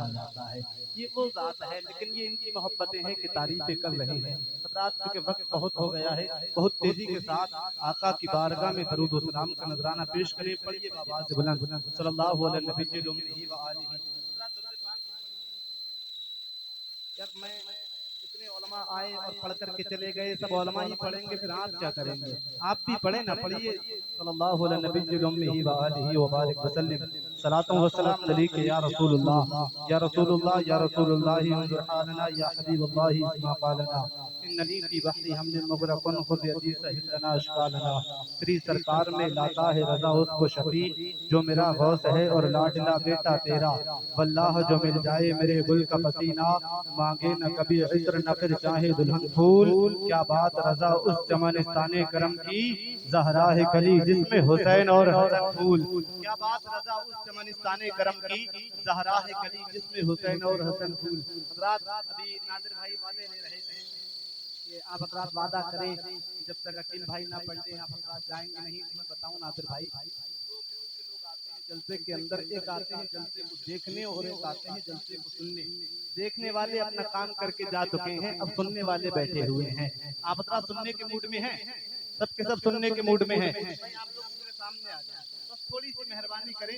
کہا جاتا ہے۔ یہ وہ ذات ہے، لیکن یہ ان کی محبتیں ہیں کہ تعریفیں کر رہے ہیں۔ حضرات کے وقت بہت ہو گیا ہے، بہت تیزی کے ساتھ آقا کی بارگاہ میں درود و سلام کا نذرانہ پیش کریں۔ پڑھیے آواز بلند صلی اللہ علیہ نبی وآلہ۔ یار میں اتنے علماء آئے اور پڑھ کر کے چلے گئے، سب علماء ہی پڑھیں گے، پھر آپ کیا کریں گے؟ آپ بھی پڑھیں نہ، پڑھیے صلی اللہ علیہ نبی وآلہ وبارک وسلم۔ صلاۃ و سلام علیک یا رسول اللہ یا رسول اللہ یا رسول اللہ انظر حالنا یا حبیب اللہ اسمع قالنا اننی فی بحر حمل مغرق خذ یدی سہل لنا اشکالنا۔ تیری سرکار میں لاتا ہے رضا اس کو شفیع جو میرا غوث ہے اور لاڈلا بیٹا تیرا، واللہ جو مل جائے میرے گل کا پسینہ، مانگے نہ کبھی عطر نہ پھر چاہے دلہن پھول۔ کیا بات رضا اس چمنستان کرم کی، زہرا ہے کلی جس میں حسین اور حسن پھول۔ کیا بات رضا اس چمنستان کرم کی، زہرا ہے کلی جس میں حسین اور حسن پھول۔ حضرات ابھی ناظر بھائی وعدے لے رہے تھے کہ آپ حضرات وعدہ کریں جب تک عقیل بھائی نہ پڑھتے آپ حضرات جائیں گے نہیں۔ تو میں بتاؤں ناظر بھائی، لوگ آتے ہیں جلسے کے اندر، ایک آتے ہیں جلسے کو دیکھنے اور ایک آتے ہیں جلسے کو سننے۔ دیکھنے والے اپنا کام کر کے جا چکے ہیں، اب سننے والے بیٹھے ہوئے ہیں۔ آپ حضرات سننے کے موڈ میں ہیں؟ سب کے سب سننے کے موڈ میں ہیں؟ آپ لوگ میرے سامنے آ جائیں، بس تھوڑی سی مہربانی کریں،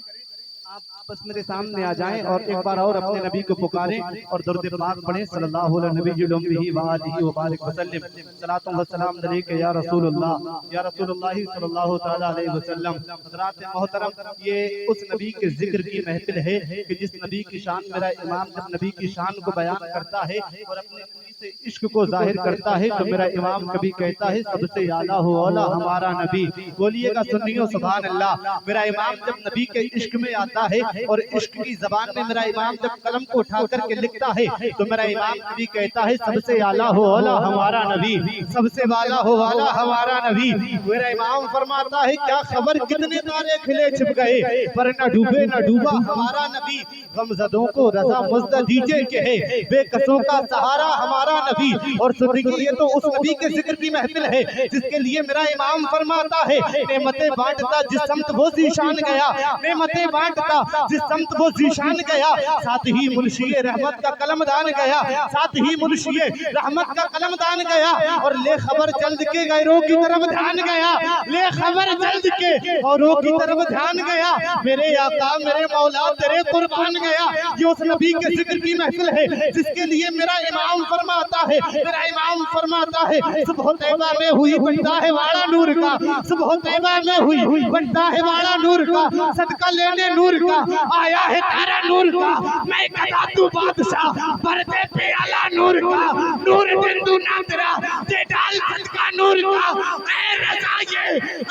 آپ بس میرے سامنے آ جائیں اور ایک بار اور اپنے نبی کو پکاریں اور درود پاک پڑھیں صلی اللہ علیہ نبی وآلہ وبارک وسلم۔ صلاۃ و سلام علیک یا رسول اللہ یا رسول اللہ صلی اللہ تعالی علیہ وسلم۔ حضرات محترم، یہ اس نبی کے ذکر کی محفل ہے کہ جس نبی کی شان میرا امام جب نبی کی شان کو بیان کرتا ہے اور اپنے سے عشق کو ظاہر کرتا ہے تو میرا امام کبھی کہتا ہے سب سے اعلیٰ ہو اولا ہمارا نبی۔ بولیے گا سنیو سبحان اللہ۔ میرا امام جب نبی کے عشق میں آتا ہے اور عشق کی زبان میں میرا امام جب قلم کو اٹھا کر کے لکھتا ہے تو میرا امام کبھی کہتا ہے سب سے اعلیٰ ہو اولا ہمارا نبی، سب سے والا ہو والا ہمارا نبی۔ میرا امام فرماتا ہے کیا خبر کتنے تارے کھلے چھپ گئے پر نہ ڈوبے نہ ڈوبا ہمارا نبی۔ غمزدوں کو رضا مزدہ دیجے کہ ہے بے قصوں کا سہارا ہمارا نبی۔ اور سنیے یہ تو اس نبی کے ذکر کی محفل ہے جس کے لیے میرا امام فرماتا ہے نعمتیں بانٹتا جس سمت وہ ذیشان گیا، نعمتیں بانٹتا جس سمت وہ ذیشان گیا، ساتھ ہی منشی رحمت کا قلم دان گیا، ساتھ ہی منشی رحمت کا قلم دان گیا۔ اور لے خبر جلد کے غیروں کی طرف دھیان گیا، لے خبر جلد کے غیروں کی طرف دھیان گیا، میرے آقا میرے مولا تیرے قربان گیا۔ یہ اس نبی کے ذکر کی محفل ہے جس کے لیے میرا امام فرماتا ہے، میرا امام فرماتا ہے صبح طیبہ میں ہوئی بنتا ہے واڑا نور کا، صبح طیبہ میں ہوئی بنتا ہے واڑا نور کا، صدقہ لینے نور کا آیا ہے تارا نور کا، میں قضا تو بادشاہ پردے پہ علا نور کا، نور بندو نادرا دے ڈال صدقہ نور کا، اے رضا یہ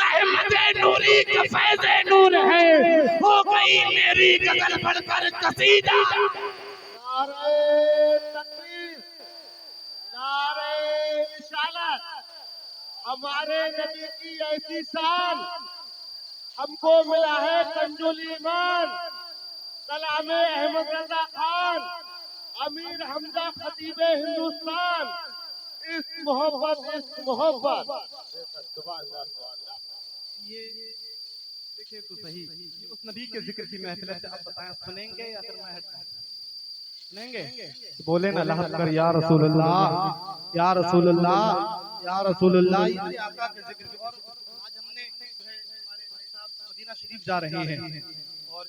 احمد نوری کا فیض نور ہے، ہو گئی میری غزل پڑھ کر قصیدہ۔ نعرہ تکبیر، نعرہ رسالت، ہمارے نبی کی ایسی شان ہم کو ملا ہے کنز الایمان، کلام احمد رضا خان، امیر حمزہ خطیب ہندوستان، اس محبت یہ دیکھیں تو صحیح، اس نبی کے ذکر کی محفل ہے، آپ بتائیں سنیں گے یا پھر میں سنیں گے؟ بولے نا لحظ کر یا رسول اللہ یا رسول اللہ یا رسول اللہ۔ یہ آقا کے ذکر کی، اور آج ہم نے ہمارے بھائی صاحب مدینہ شریف جا رہے ہیں اور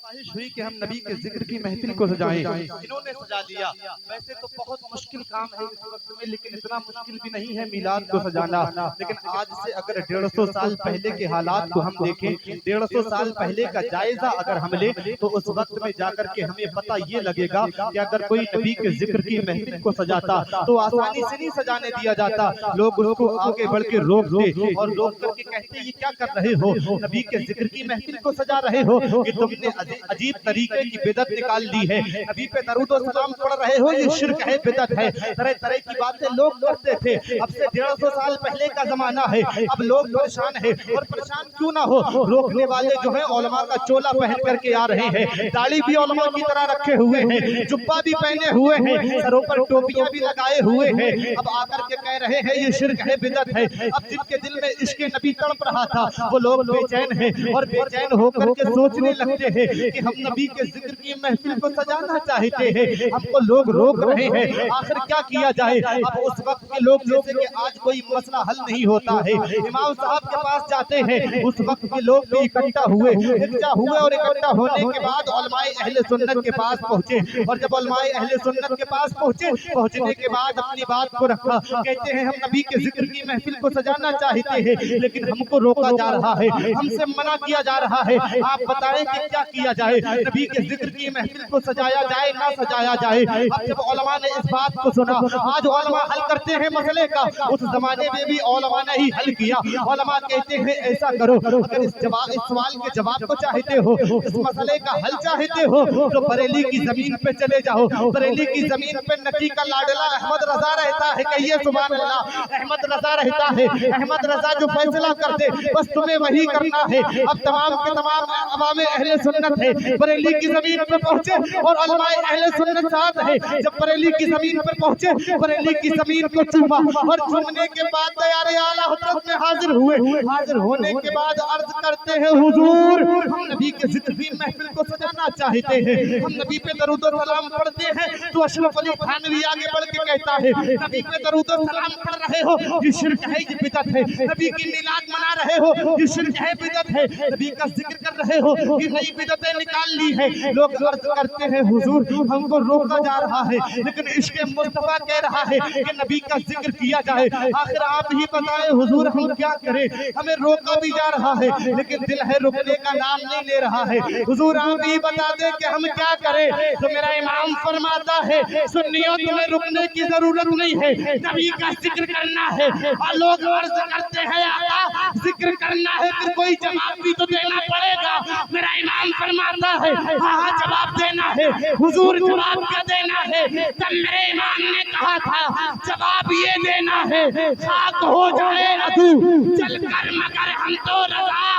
خواہش ہوئی کہ ہم نبی کے ذکر کی محفل کو سجائیں، انہوں نے سجا لیا۔ ویسے تو بہت مشکل کام ہے اس وقت میں، لیکن اتنا مشکل بھی نہیں ہے میلاد کو سجانا، لیکن آج سے اگر 150 سال پہلے کے حالات کو ہم دیکھیں، 150 سال پہلے کا جائزہ اگر ہم لیں تو اس وقت میں جا کر کے ہمیں پتہ یہ لگے گا کہ اگر کوئی نبی کے ذکر کی محفل کو سجاتا تو آسانی سے نہیں سجانے دیا جاتا، لوگ اس کو آگے بڑھ کے روکتے اور روک کر کے کہتے یہ کیا کر رہے ہو، نبی کے ذکر کی محفل کو سجا رہے ہو، کہ تم نے عجیب طریقے کی بدعت نکال دی ہے، نبی پہ درود و سلام پڑھ رہے ہو، یہ شرک ہے بدعت ہے، طرح طرح کی باتیں لوگ کرتے تھے۔ اب سے 150 سال پہلے کا زمانہ ہے، اب لوگ پریشان ہیں، اور پریشان کیوں نہ ہو، روکنے والے جو ہیں علماء کا چولا پہن کر کے آ رہے ہیں، داڑھی بھی علماء کی طرح رکھے ہوئے ہیں، جبہ بھی پہنے ہوئے ہیں، سروں پر ٹوپیاں بھی لگائے ہوئے ہیں، اب آ کر کے کہہ رہے ہیں یہ شرک ہے بدعت ہے۔ اب جن کے دل میں عشق نبی تڑپ رہا تھا وہ لوگ بے چین ہیں، اور بے چین ہو کر کے سوچنے لگتے ہیں کہ ہم نبی کے ذکر کی محفل کو سجانا چاہتے ہیں، ہم کو لوگ روک رہے ہیں، آخر کیا کیا جائے؟ اب اس وقت کے لوگ جیسے کہ آج کوئی مسئلہ حل نہیں ہوتا ہے، امام صاحب کے پاس جاتے ہیں، اس وقت کے لوگ بھی اکٹھا ہوئے، یکجا ہوئے، اور اکٹھا ہونے کے بعد علماء اہل سنت کے پاس پہنچے، اور جب علماء اہل سنت کے پاس پہنچنے کے بعد اپنی بات کو رکھا، کہتے ہیں ہم نبی کے ذکر کی محفل کو سجانا چاہتے ہیں، لیکن ہم کو روکا جا رہا ہے، ہم سے منع کیا جا رہا ہے، آپ بتائیں کہ کیا کیا جائے؟ نبی کے ذکر کی محفل کو سجایا جائے نہ سجایا جائے؟ اب جب علماء نے اس بات کو سنا، آج علماء حل کرتے ہیں مسئلے کا، اس زمانے میں بھی علماء نے ہی حل کیا، علماء کہتے ہیں ایسا کرو، اگر اس سوال کے جواب کو چاہتے ہو، اس مسئلے کا حل چاہتے ہو، تو بریلی کی زمین پہ چلے جاؤ، بریلی کی زمین پہ نبی کا لاڈلا احمد رضا رہتا ہے، کہیے سبحان اللہ، احمد رضا رہتا ہے، احمد رضا جو فیصلہ کر دے بس تمہیں وہی کرنا ہے۔ اب تمام کے تمام عوام اہل سنت ہے، بریلی کی زمین پر پہنچے، اور علماء اہل سنت ساتھ ہے، جب بریلی کی زمین پر پہنچے، بریلی کی زمین کو چوما، اور چومنے کے بعد تیار اعلیٰ حضرت میں حاضر ہوئے، حاضر ہونے کے بعد عرض کرتے ہیں حضور ہم نبی کے ذکر کی محفل کو سجانا چاہتے ہیں، ہم نبی پہ درود و سلام پڑھتے ہیں، تو اشرف علی تھانوی آگے بڑھ کے کہتا ہے نبی پہ درود و سلام پڑھ رہے ہو یہ شرک ہے، یہ بدعت ہے، نبی کی میلاد منا رہے ہو یہ شرک ہے، بدعت ہے، نبی کا ذکر کر رہے ہو یہ نئی بدعتیں نکال لی ہے۔ لوگ عرض کرتے ہیں حضور ہم کو روکا جا رہا ہے، لیکن عشق مصطفیٰ کہہ رہا ہے کہ نبی کا ذکر کیا جائے، آخر آپ ہی بتائیں حضور ہم کیا کریں؟ ہمیں روکا بھی جا رہا ہے لیکن دل ہے رکنے کا نام نہیں لے رہا ہے، حضور آپ ہی بتا دیں کہ ہم کیا کریں؟ تو میرا امام فرماتا ہے سنیوں تمہیں رکنے کی ضرورت نہیں ہے، نبی کا ذکر کرنا ہے، اور لوگ عرض کرتے ہیں آقا ذکر کرنا ہے پھر کوئی جواب بھی تو دینا پڑے گا، میرا امام فرماتا ہے ہاں جواب دینا ہے، حضور جواب کیا دینا ہے؟ تب میرے امام نے کہا تھا جواب یہ دینا ہے خاک ہو جائے عدو چل کر مگر ہم تو رضا،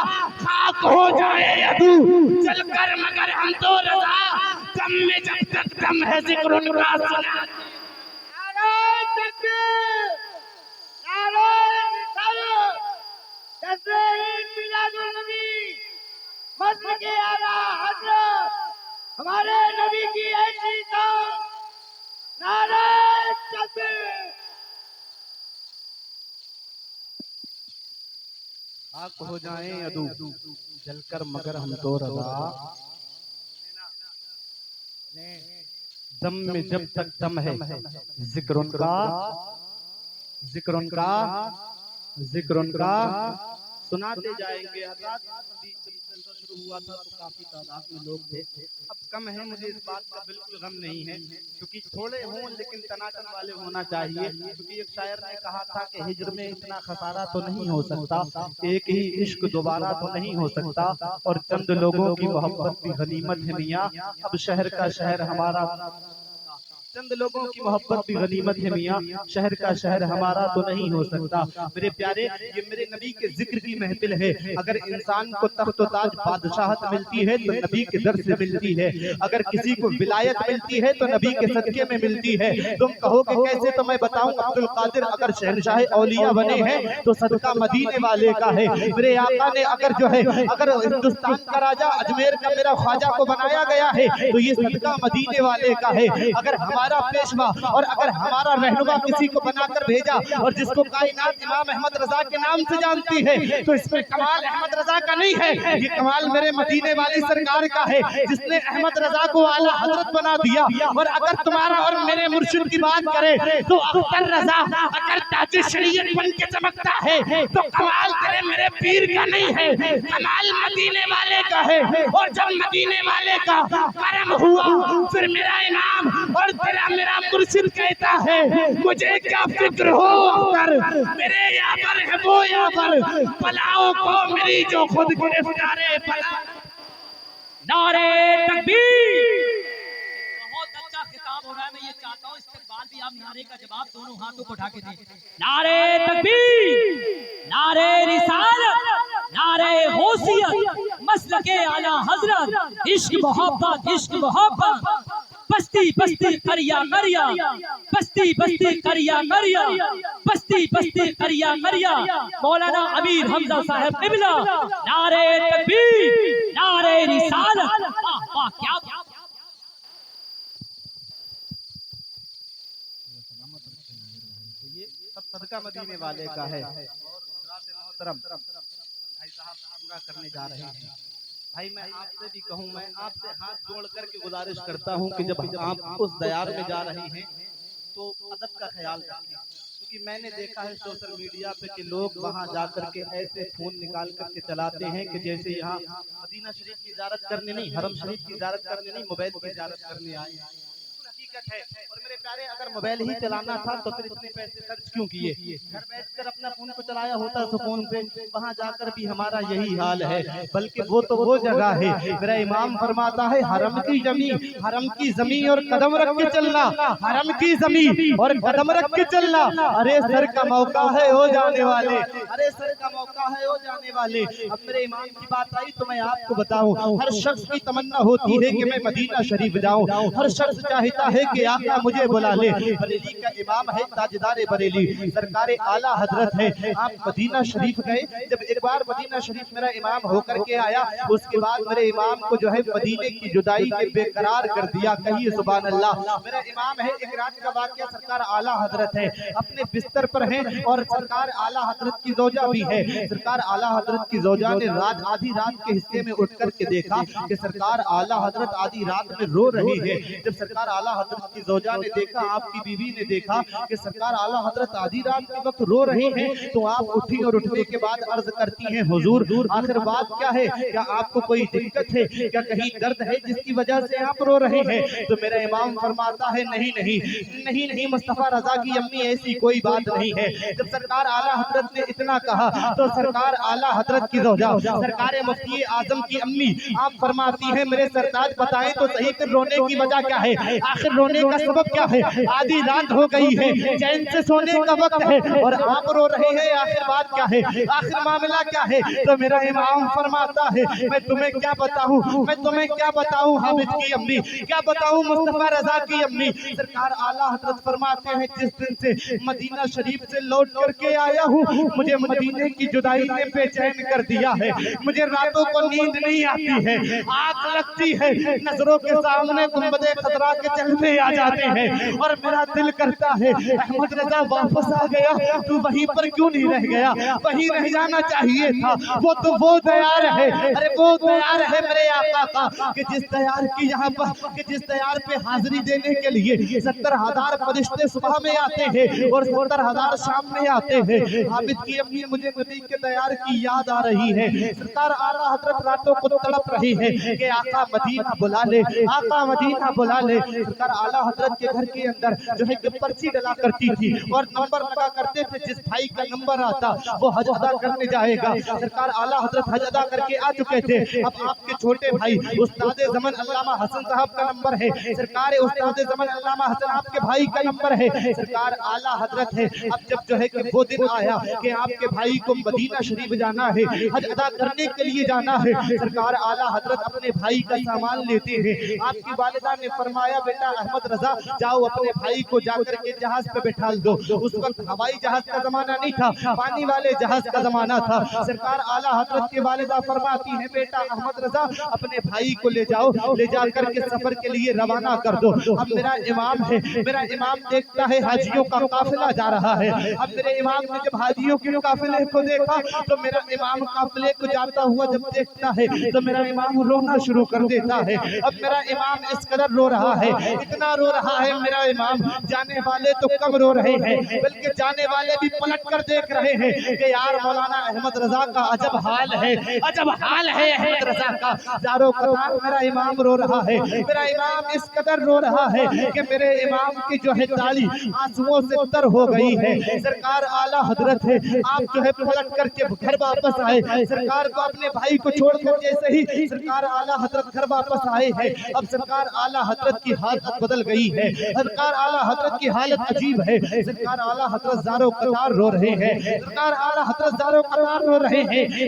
خاک ہو جائے عدو چل کر مگر ہم تو رضا، دم میں جب تک دم ہے ذکر ان کا سنا۔ نعرہ تکبیر، نعرہ رسالت، تسلیم میلاد النبی، مسلک اعلیٰ حضرت ہمارے نبی کی ایسی ذات، نعرہ تکبیر۔ خاک ہو جائیں عدو جل کر مگر ہم تو رضا، دم میں جب تک دم ہے ذکر ان کا، ذکر ان کا، ذکر ان کا سناتے جائیں گے۔ حضرات جلسہ شروع ہوا تھا تو کافی تعداد میں لوگ تھے، اب کم ہے، مجھے اس بات کا بالکل غم نہیں ہے، کیونکہ تھوڑے ہوں لیکن تناچن والے ہونا چاہیے، کیونکہ ایک شاعر نے کہا تھا کہ ہجر میں اتنا خسارہ تو نہیں ہو سکتا، ایک ہی عشق دوبارہ تو نہیں ہو سکتا، اور چند لوگوں کی محبت بھی غنیمت ہے میاں، اب شہر کا شہر ہمارا، چند لوگوں کی محبت بھی غنیمت ہے میاں، شہر کا شہر ہمارا تو نہیں ہو سکتا۔ میرے پیارے یہ میرے نبی کے ذکر کی محفل ہے، اگر انسان کو تخت و تاج بادشاہت ملتی ہے تو نبی کے در سے ملتی ہے، اگر کسی کو ولایت ملتی ہے تو نبی کے صدقے میں ملتی ہے۔ تم کہو کہ کیسے؟ تو میں بتاؤں، عبد القادر اگر شہنشاہ اولیاء بنے ہیں تو صدقہ مدینے والے کا ہے، میرے آقا نے اگر جو ہے اگر ہندوستان کا راجہ اجمیر کا میرا خواجہ کو بنایا گیا ہے تو یہ صدقہ مدینے والے کا ہے، اگر ہمارا پیشوا اور اگر ہمارا رہنما کسی کو بنا کر بھیجا اور جس کو کائنات امام احمد رضا کے نام سے جانتی ہے تو اس میں کمال احمد رضا کا نہیں ہے، یہ کمال میرے مدینے والی سرکار کا ہے جس نے احمد رضا کو اعلیٰ حضرت بنا دیا۔ اور اگر تمہارا اور میرے مرشد کی بات کرے تو اختر رضا اگر تاج شریعت بن کے چمکتا ہے تو کمال تیرے میرے پیر کا نہیں ہے، کمال مدینے والے کا ہے، اور جب مدینے والے کا کرم ہوا پھر میرا امام اور تیرا میرا مرشد کہتا ہے مجھے کیا فکر ہو اختر میرے یابر ہے وہ یابر پلاؤں کو میری جو خود گرفتارے پلا۔ نعرہ تکبیر، بہت اچھا خطاب ہو رہا ہے، میں یہ چاہتا ہوں استقبال بھی آپ نعرے کا جواب دونوں ہاتھوں کو اٹھا کے دیں۔ نعرہ تکبیر، نعرہ رسالت، نعرہ غوثیت، مسلک اعلیٰ حضرت، عشق محبت، عشق محبت۔ بستی بستی کریا کریا بستی بستی کریا کریا بستی بستی کریا کریا مولانا امیر حمزہ صاحب قبلہ نعرہ تکبیر نعرہ رسالت واہ واہ کیا یہ سب صدقہ مدینے والے کا ہے. حضرات محترم بھائی صاحب پورا کرنے جا رہے ہیں. بھائی میں آپ سے بھی کہوں, میں آپ سے ہاتھ جوڑ کر کے گزارش کرتا ہوں کہ جب آپ اس دیار میں جا رہی ہیں تو ادب کا خیال رکھیں, کیونکہ میں نے دیکھا ہے سوشل میڈیا پہ کہ لوگ وہاں جا کر کے ایسے فون نکال کر کے چلاتے ہیں کہ جیسے یہاں مدینہ شریف کی زیارت کرنے نہیں, حرم شریف کی زیارت کرنے نہیں, موبائل کی زیارت کرنے آئے ہیں. حقیقت ہے. اور میرے پیارے اگر موبائل ہی چلانا تھا تو پھر اتنے پیسے خرچ کیوں کیے؟ گھر بیٹھ کر اپنا فون کو چلایا ہوتا سکون سے. وہاں جا کر بھی ہمارا یہی حال ہے, بلکہ وہ تو وہ جگہ ہے. میرا امام فرماتا ہے حرم کی زمین, حرم کی زمین اور قدم رکھ کے چلنا, حرم کی زمین اور قدم رکھ کے چلنا. ارے سر کا موقع ہے ہو جانے والے, ارے سر کا موقع ہے ہو جانے والے. اب میرے امام کی بات آئی تو میں آپ کو بتاؤں, ہر شخص کی تمنا ہوتی ہے کہ میں مدینہ شریف جاؤں, ہر شخص چاہتا ہے کہ آقا مجھے بلا لے. بریلی کا امام ہے تاجدار بریلی, سرکار اعلیٰ حضرت ہے. آپ مدینہ شریف گئے, جب ایک بار مدینہ شریف میرا امام ہو کر کے آیا, اس کے بعد میرے امام کو جو ہے مدینے کی جدائی کے بے قرار کر دیا. کہیے سبحان اللہ. میرا امام ہے, ایک رات کا واقعہ, سرکار اعلیٰ حضرت ہے اپنے بستر پر ہیں اور سرکار اعلیٰ حضرت کی زوجہ بھی ہے. سرکار اعلیٰ حضرت کی زوجہ نے آدھی رات کے حصے میں اٹھ کر کے دیکھا کہ سرکار اعلیٰ حضرت آدھی رات میں رو رہی ہے. جب سرکار اعلیٰ حضرت کی زوجہ نے دیکھا, آپ کی بیوی نے دیکھا کہ سرکار اعلیٰ حضرت آدھی رات کے وقت رو رہی ہیں, تو آپ اٹھی اور اٹھنے کے بعد عرض کرتی ہیں حضور آخر بات کیا ہے, کیا آپ کو کوئی دقت ہے, کیا کہیں درد ہے جس کی وجہ سے آپ رو رہے ہیں؟ تو میرا امام فرماتا ہے نہیں نہیں نہیں نہیں مصطفیٰ رضا کی امی ایسی کوئی بات نہیں ہے. جب سرکار اعلیٰ حضرت نے اتنا کہا تو سرکار اعلیٰ حضرت کی زوجہ سرکار مفتی اعظم کی امی آپ فرماتی ہیں میرے سرتاج بتائیں تو صحیح پھر رونے کی وجہ کیا ہے, آخر رونے کا سبب کیا ہے؟ آدھی رات ہو گئی ہے, چین سے سونے کا وقت ہے اور آپ رو رہے ہیں, آخر بات کیا ہے, آخر معاملہ کیا ہے؟ تو میرا امام فرماتا ہے میں تمہیں کیا بتاؤں, میں تمہیں کیا بتاؤں حامد کی امی, کیا بتاؤں مصطفیٰ رضا کی امی. سرکار اعلیٰ حضرت فرماتے ہیں جس دن سے مدینہ شریف سے لوٹ کر کے آیا ہوں مجھے مدینے کی جدائی نے بے چین کر دیا ہے. مجھے راتوں کو نیند نہیں آتی ہے, آنکھ لگتی ہے, نظروں کے سامنے گنبد خضرا کے چلتے آ جاتے ہیں اور میرا دل کرتا ہے احمد رضا واپس آ گیا, تو وہیں پر کیوں نہیں رہ گیا, وہیں رہ جانا چاہیے تھا. وہ تو وہ دیار ہے, ارے وہ دیار ہے میرے آقا کا کہ جس دیار کی یہاں پر, کہ جس دیار پہ حاضری دینے کے لیے 70,000 فرشتے صبح میں آتے ہیں اور 70,000 شام میں آتے ہیں. عابد کی امی مجھے نبی کے دیار کی یاد آ رہی ہے. سرکار اعلیٰ حضرت راتوں کو تڑپ رہی ہے کہ آقا مدینہ بلا لے, آقا مدینہ بلا لے. سرکار اعلیٰ حضرت کے گھر کے اندر جو ہے کہ پرچی ڈلا کرتی تھی اور نمبر لگا کرتے تھے, جس بھائی کا نمبر آتا وہ حج ادا کرنے جائے گا. سرکار اعلیٰ حضرت حج ادا کر کے آ چکے تھے. اب آپ کے چھوٹے بھائی استاد زمن علامہ حسن صاحب کا نمبر ہے, سرکار استاد زمن علامہ حسن آپ کے بھائی کا نمبر ہے, سرکار اعلیٰ حضرت ہے. اب جب جو ہے کہ وہ دن آیا کہ آپ کے بھائی کو مدینہ شریف جانا ہے, حج ادا کرنے کے لیے جانا ہے, سرکار اعلیٰ حضرت اپنے بھائی کا سامان لیتے ہیں. آپ کی والدہ نے فرمایا بیٹا احمد رضا جاؤ اپنے بھائی کو جا کر کے جہاز پہ بٹھال دو. اس وقت ہوائی جہاز کا زمانہ نہیں تھا, پانی والے جہاز کا زمانہ تھا. سرکار اعلیٰ حضرت کی والدہ فرماتی ہیں بیٹا احمد رضا اپنے بھائی کو لے جاؤ, لے جا کر کے سفر کے لیے روانہ کر دو. اب میرا امام ہے, میرا امام دیکھتا ہے حاجیوں کا قافلہ جا رہا ہے. اب میرے امام نے جب حاجیوں کے قافلے کو دیکھا تو میرا امام قافلے کو جاتا ہوا جب دیکھتا ہے تو میرا امام رونا شروع کر دیتا ہے. اب میرا امام اس قدر رو رہا ہے, اتنا رو رہا ہے میرا امام, جانے والے تو کم رو رہے ہیں بلکہ جانے والے بھی پلٹ کر دیکھ رہے ہیں کہ یار مولانا احمد رضا کا عجب حال ہے, عجب حال ہے احمد رضا کا. زاروں قطار میرا امام رو رہا ہے, میرا امام اس قدر رو رہا ہے کہ میرے امام کی جو ہے داڑھی آنسوؤں سے تر ہو گئی ہے. سرکار اعلیٰ حضرت ہے, آپ جو ہے پلٹ کر کے گھر واپس آئے. سرکار کو اپنے بھائی کو چھوڑ کر جیسے ہی سرکار اعلیٰ حضرت گھر واپس آئے ہیں, اب سرکار اعلیٰ حضرت کی حالت بدل گئی ہے. سرکار اعلیٰ حضرت کی حالت عجیب ہے. سرکار اعلیٰ حضرت زارو قطار رو رہے ہیں. سرکار اعلیٰ حضرت زارو قطار رو رہے ہیں.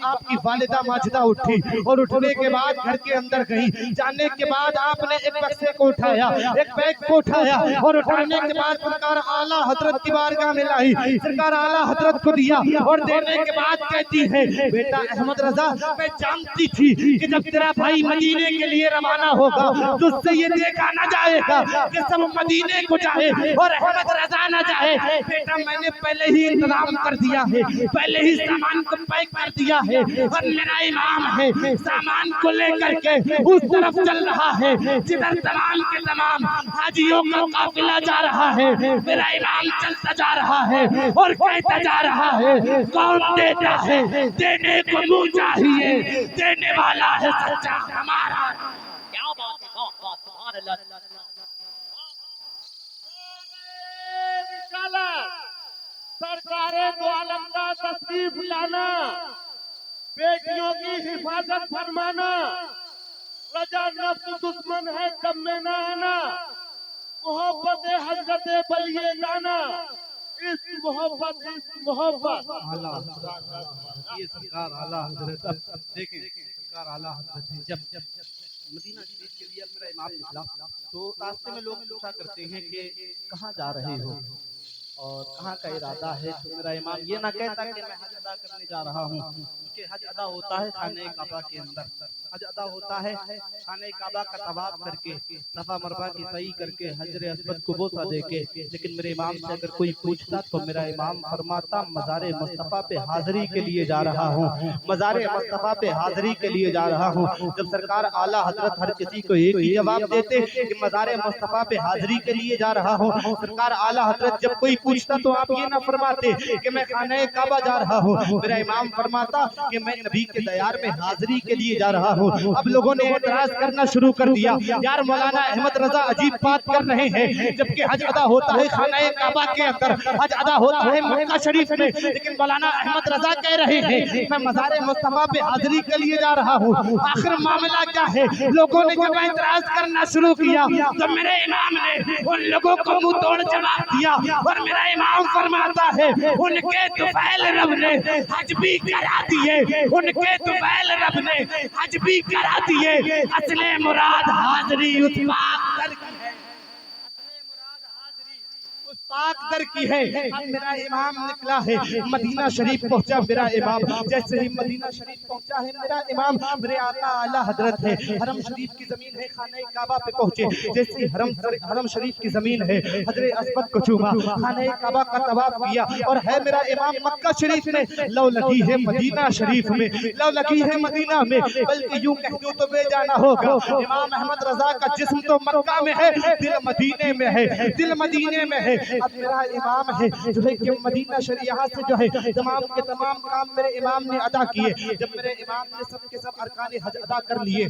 آپ کی والدہ ماجدہ اٹھی اور اٹھنے کے بعد گھر کے اندر گئی. جانے کے بعد آپ نے ایک بکسے کو اٹھایا, ایک بیگ کو اٹھایا اور اٹھانے کے بعد سرکار اعلیٰ حضرت کی بارگاہ میں لائی. سرکار اعلیٰ حضرت کو دیا اور دینے کے بعد کہتی ہے, بیٹا احمد رضا, میں جانتی تھی کہ جب تیرا بھائی مدینے کے لیے روانہ ہوگا تو اس سے یہ دیکھا نہ جائے گا کہ سب مدینے کو جائے اور احمد رضا نہ جائے. بیٹا میں نے پہلے ہی انتظام کر دیا ہے, پہلے ہی سامان کو پیک کر دیا ہے اور میرا امام ہے سامان کو لے کر کے اس طرف چل رہا ہے جدھر تمام کے تمام حاجیوں کا قافلہ جا رہا ہے. میرا امام چلتا جا رہا ہے اور کہتا جا رہا ہے, کون دیتا ہے دینے کو منہ چاہیے, دینے والا ہے سچا ہمارا. کیا بات ہے, واہ واہ, سبحان اللہ. سرکار دو عالم کا تشریف لانا, بیٹیوں کی حفاظت فرمانا, رجا نفس دشمن ہے کم میں نہ آنا, محبت حضرت بلیے گانا, اس محبت یہ سرکار اعلیٰ حضرت. اب دیکھیں سرکار اعلیٰ حضرت جب مدینہ شریف کے لیے میرا امام نکلا تو راستے میں لوگ پوچھا کرتے ہیں کہ کہاں جا رہے ہو اور کہاں کا ارادہ ہے. تو میرا امام یہ نہ کہتا کہ میں حج ادا کرنے جا رہا ہوں, کیونکہ حج ادا ہوتا ہے خانہ کعبہ کے اندر. حج ادا ہوتا ہے خانہ کعبہ کا طواف کر کے, صفا مروا کی سعی کر کے, حجر اسود کو بوسہ دے کے. لیکن میرے امام سے اگر کوئی پوچھتا تو میرا امام فرماتا مزار مصطفیٰ پہ حاضری کے لیے جا رہا ہوں, مزار مصطفیٰ پہ حاضری کے لیے جا رہا ہوں. جب سرکار اعلیٰ حضرت ہر کسی کو ایک ہی جواب دیتے کہ مزار مصطفیٰ پہ حاضری کے لیے جا رہا ہوں, سرکار اعلیٰ حضرت جب کوئی پوچھتا تو آپ یہ نہ فرماتے کہ میں خانہ کعبہ جا رہا ہوں. میرا امام فرماتا کہ میں نبی کے دیار میں حاضری کے لیے جا رہا ہوں. اب لوگوں نے اعتراض کرنا شروع کر دیا, یار مولانا احمد رضا عجیب بات کر رہے ہیں, جبکہ حج ادا ہوتا ہے خانہ کعبہ کے اندر, حج ادا ہوتا ہے مکہ شریف میں, لیکن مولانا احمد رضا کہہ رہے ہیں میں مزار مصطفیٰ پہ حاضری کے لیے جا رہا ہوں. آخر معاملہ کیا ہے؟ لوگوں نے جب اعتراض کرنا شروع کیا تو میرے امام نے ان لوگوں کو منہ توڑ جواب دیا اور میرا امام فرماتا ہے ان کے طفیل رب نے حج بھی کرا دیے, ان کے طفیل رب نے حج بھی کرا دیے, اصل مراد حاضری اس پاک در کی ہے, پاک در کی ہے. اب میرا امام نکلا ہے, مدینہ شریف پہنچا میرا امام. جیسے ہی مدینہ شریف پہنچا ہے میرا امام, میرے آقا اعلیٰ حضرت ہے, حرم شریف کی زمین ہے, خانہ کعبہ پہ پہنچے. جیسے ہی حرم شریف کی زمین ہے, حجر اسود کو چوما, خانہ کعبہ کا طواف کیا, اور ہے میرا امام مکہ شریف میں, لو لگی ہے مدینہ شریف میں, لو لگی ہے مدینہ میں, بلکہ یوں کہہ دوں تو بے جانا ہوگا. امام احمد رضا کا جسم تو مکہ میں ہے, دل مدینے میں ہے, دل مدینے میں ہے. اب میرا امام ہے جو ہے کہ مدینہ شریف یہاں سے جو ہے تمام کے تمام کام میرے امام نے ادا کیے. جب میرے امام نے سب کے سب ارکان حج ادا کر لیے,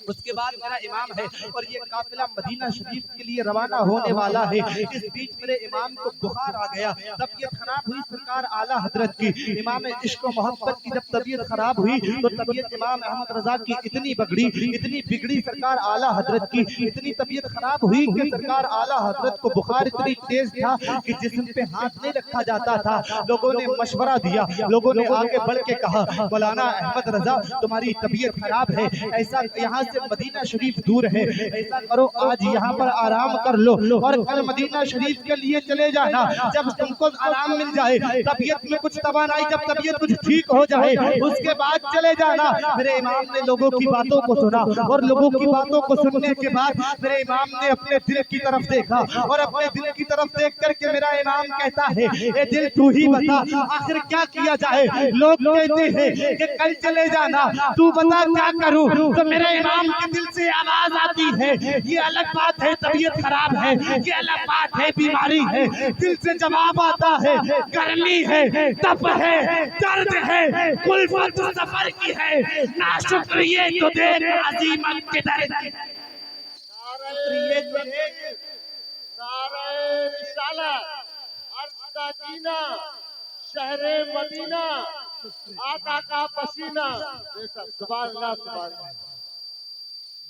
اس کے بعد میرا امام ہے اور یہ قافلہ مدینہ شریف کے لیے روانہ ہونے والا ہے. اس بیچ میرے امام کو بخار آ گیا, طبیعت خراب ہوئی سرکار اعلیٰ حضرت کی. امام عشق و محبت کی جب طبیعت خراب ہوئی تو طبیعت امام احمد رضا کی اتنی بگڑی سرکار اعلیٰ حضرت کی اتنی طبیعت خراب ہوئی کہ سرکار اعلیٰ حضرت کو بخار اتنی تیز تھا کہ جسم پہ ہاتھ نہیں رکھا جاتا تھا. لوگوں نے مشورہ دیا, لوگوں نے آگے بڑھ کے کہا مولانا احمد رضا تمہاری طبیعت خراب ہے, ایسا یہاں سے مدینہ شریف دور ہے, ایسا کرو آج یہاں پر آرام کر لو اور کل مدینہ شریف کے لیے چلے جانا. جب تم کو آرام مل جائے, طبیعت میں کچھ توانائی, جب طبیعت کچھ ٹھیک ہو جائے اس کے بعد چلے جانا. میرے امام نے لوگوں کی باتوں کو سنا اور لوگوں کی باتوں کو سننے کے بعد میرے امام نے اپنے دل کی طرف دیکھا اور اپنے دل کی طرف دیکھ کر کے میرا امام کہتا ہے اے دل تو ہی بتا آخر کیا کیا جائے. لوگ کہتے ہیں کہ کل چلے جانا, تو بتا کیا کروں. تو میرے امام کے دل سے آواز آتی ہے یہ الگ بات ہے طبیعت خراب ہے, یہ الگ بات ہے بیماری ہے. دل سے جواب آتا ہے گرمی ہے, تپ ہے, درد ہے, کلفت سفر کی ہے, ناشکریے تو دیر عظیمت کے درد ہے. نعرہ رسالت, عرض کا جینا, شہر مدینہ, آقا کا پسینہ. سبحان اللہ, سبحان اللہ.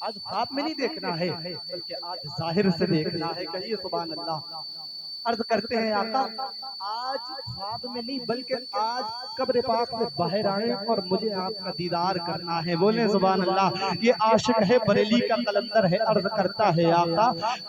آج خواب میں نہیں دیکھنا ہے بلکہ آج ظاہر سے دیکھنا ہے. کہیے سبحان اللہ. عرض کرتے ہیں آقا آج خواب میں نہیں بلکہ آج قبر پاک سے باہر آئے اور مجھے آپ کا دیدار کرنا ہے. بولیں سبحان اللہ. یہ عاشق ہے بریلی کا قلندر ہے. عرض کرتا ہے آقا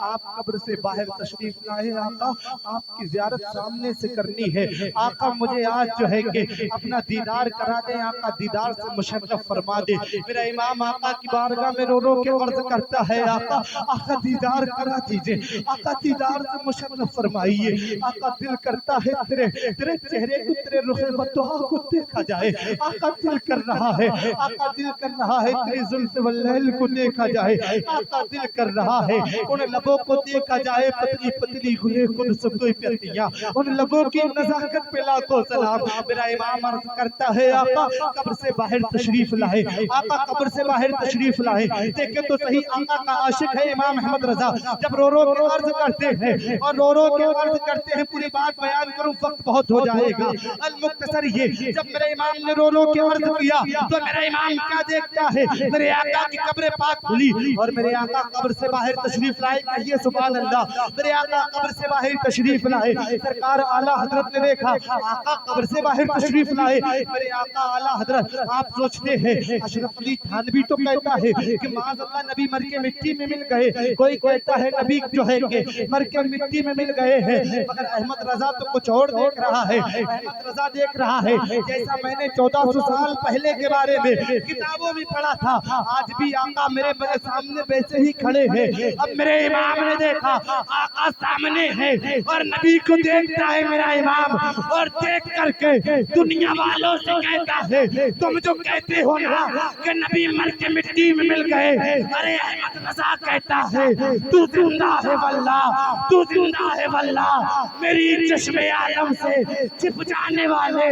آپ قبر سے باہر تشریف لائے. آقا آپ کی زیارت سامنے سے کرنی ہے. آقا مجھے آج جو ہے کہ اپنا دیدار کرا دیں. آقا دیدار سے مشرف فرما دے. میرا امام آقا کی بارگاہ میں رو رو کے عرض کرتا ہے آقا آقا دیدار کرا دیجئے. آقا دیدار سے مشرف فرمائیے. آقا دل کرتا ہے تیرے چہرے کو تیرے رخ بدعا کو دیکھا جائے. آقا دل کر رہا ہے. آقا دل کر رہا ہے تیری زلف واللیل کو دیکھا جائے. آقا دل کر رہا ہے ان لبوں کو دیکھا جائے. پتلی پتلی گلے خود سکوئی پتیاں ان لبوں کی نزاکت پہ لاکھوں سلام. میرا امام عرض کرتا ہے آقا قبر سے باہر تشریف لائے. آقا قبر سے باہر تشریف لائے. دیکھیں تو صحیح آقا کا عاشق ہے امام احمد رضا جب رو رو کے عرض کرتے ہیں اور رو رو کے عرض کرتے ہیں. پوری بات بیان کروں وقت بہت ہو جائے گا. المختصر یہ جب میرے امام نے رو رو کے عرض کیا تو میرا امام کیا دیکھتا ہے میرے آقا کی قبر پاک کھلی اور میرے آقا قبر سے باہر تشریف لائے. کہیے سبحان اللہ. میرے آقا قبر سے باہر تشریف لائے. سرکار اعلیٰ حضرت نے دیکھا آقا قبر سے باہر تشریف لائے. میرے آقا اعلیٰ حضرت آپ سوچتے ہیں اشرف علی تھانوی تو کہتا ہے کہ معاذ اللہ نبی مر کے مٹی میں مل گئے. کوئی کہتا ہے نبی جو ہے کہ مر کے مٹی میں مل گئے ہیں. مگر احمد رضا تو کچھ اور دیکھ رہا ہے. احمد رضا دیکھ رہا ہے جیسا میں نے 1400 سال پہلے کے بارے میں کتابوں میں پڑھا تھا آج بھی آقا میرے سامنے ویسے ہی کھڑے ہیں. اب میرے امام نے دیکھا آقا سامنے ہے اور نبی کو دیکھتا ہے میرا امام اور دیکھ کر کے دنیا والوں سے کہتا ہے تم جو کہتے ہو نا کہ نبی مر کے مٹی میں مل گئے. ارے احمد رضا کہتا ہے تو زندہ ہے واللہ تو زندہ ہے واللہ. میری چشم عالم سے چھپ جانے والے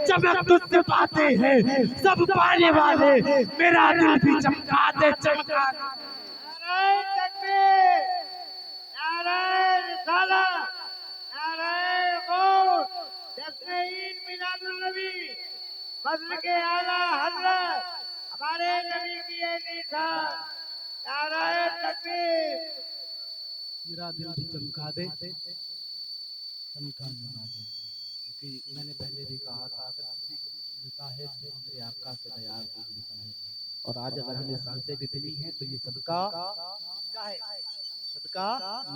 چمک تجھ سے پاتے ہیں سب پانے والے. میرا دل بھی چمکا دے چمکا. نعرہ تکبیر، نعرہ رسالت، نعرہ غوث، جشن عید میلاد النبی، فضل کے اعلیٰ حضرت ہمارے نبی کی نشان. نعرہ تکبیر. میرا دل بھی چمکا دے چمکانے والے. کیونکہ میں نے پہلے بھی کہا تھا اگر کسی کو کچھ ملتا ہے تو میرے آقا سے بیان کو ملتا ہے. اور آج اگر ہمیں سانسیں بھی ملی ہیں تو یہ صدقہ کیا ہے؟ صدقہ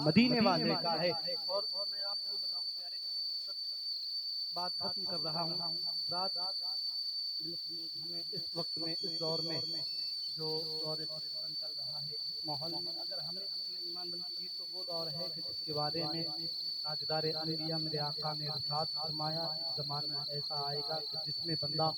مدینے والے کا ہے. اور میں آپ کو بتاؤں پیارے بات ختم کر رہا ہوں. رات ہمیں اس وقت میں اس دور میں جو دور فتن چل رہا ہے اس ماحول میں اگر ہمیں اپنا ایمان بنانا تو وہ دور ہے کہ جس کے بارے میں تاجدار انبیاء میرے آقا نے ارشاد فرمایا ایک زمانہ ایسا آئے گا کہ جس میں بندہ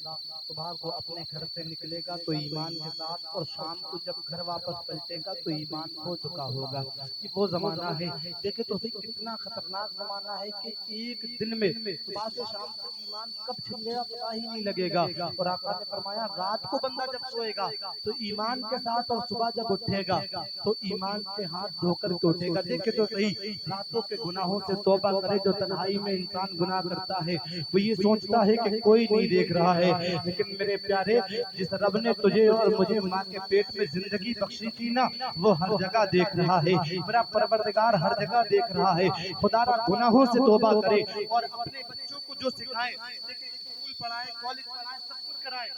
صبح کو اپنے گھر سے نکلے گا تو ایمان کے ساتھ اور شام کو جب گھر واپس پلٹے گا تو ایمان کھو چکا ہوگا. یہ وہ زمانہ ہے. دیکھیں تو صحیح کتنا خطرناک زمانہ ہے کہ ایک دن میں صبح سے شام تک ایمان کب چھن گیا پتہ ہی نہیں لگے گا. اور آقا نے فرمایا رات کو بندہ جب سوئے گا تو ایمان کے ساتھ اور صبح جب اٹھے گا تو ایمان کے ہاتھ دھو کر کے اٹھے گا. دیکھیں تو صحیح راتوں کے گناہوں سے توبہ کرے. جو تنہائی میں انسان گناہ کرتا ہے وہ یہ سوچتا ہے کہ کوئی نہیں دیکھ رہا ہے. لیکن میرے پیارے جس رب نے تجھے اور مجھے ماں کے پیٹ میں زندگی بخشی تھی نا وہ ہر جگہ دیکھ رہا ہے. میرا پروردگار ہر جگہ دیکھ رہا ہے. خدا را گناہوں سے توبہ کرے اور اپنے بچوں کو جو سکھائے دیکھیں اسکول پڑھائے کالج پڑھائے سب کچھ کرائے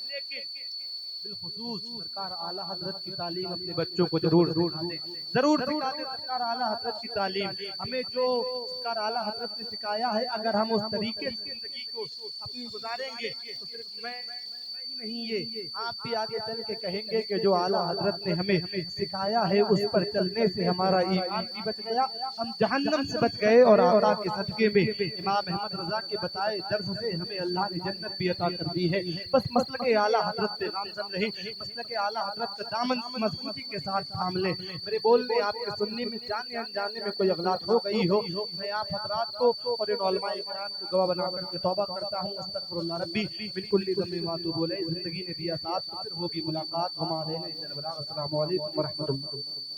لیکن بالخصوص سرکار اعلیٰ حضرت کی تعلیم اپنے بچوں کو ضرور سکھا دیں. ضرور سکھا دیں سرکار اعلیٰ حضرت کی تعلیم. ہمیں جو سرکار اعلیٰ حضرت نے سکھایا ہے اگر ہم اس طریقے سے زندگی کو اپنی گزاریں گے تو صرف میں ہی نہیں یہ آپ بھی آگے چل کے کہیں گے کہ جو اعلیٰ حضرت نے ہمیں سکھایا ہے اس پر چلنے سے ہمارا ایمان بھی بچ گیا ہم جہنم سے بچ گئے. اور آقا کے صدقے میں امام احمد رضا کے بتائے درس سے ہمیں اللہ نے جنت بھی عطا کر دی ہے. بس مسلک اعلیٰ حضرت پہ گامزن رہے. مسلک اعلیٰ حضرت کا دامن مضبوطی کے ساتھ تھام لیں. میرے بولنے آپ کے سننے میں جانے انجانے میں کوئی اغلاط ہو گئی ہو میں آپ حضرات کو اور ان علماء کرام کو گواہ بنا کر کے توبہ کرتا ہوں. استغفر اللہ ربی من کل ذنب واتوب الیہ. زندگی نے دیا ساتھ پھر ہوگی ملاقات. ہمارے السلام علیکم ورحمۃ اللہ.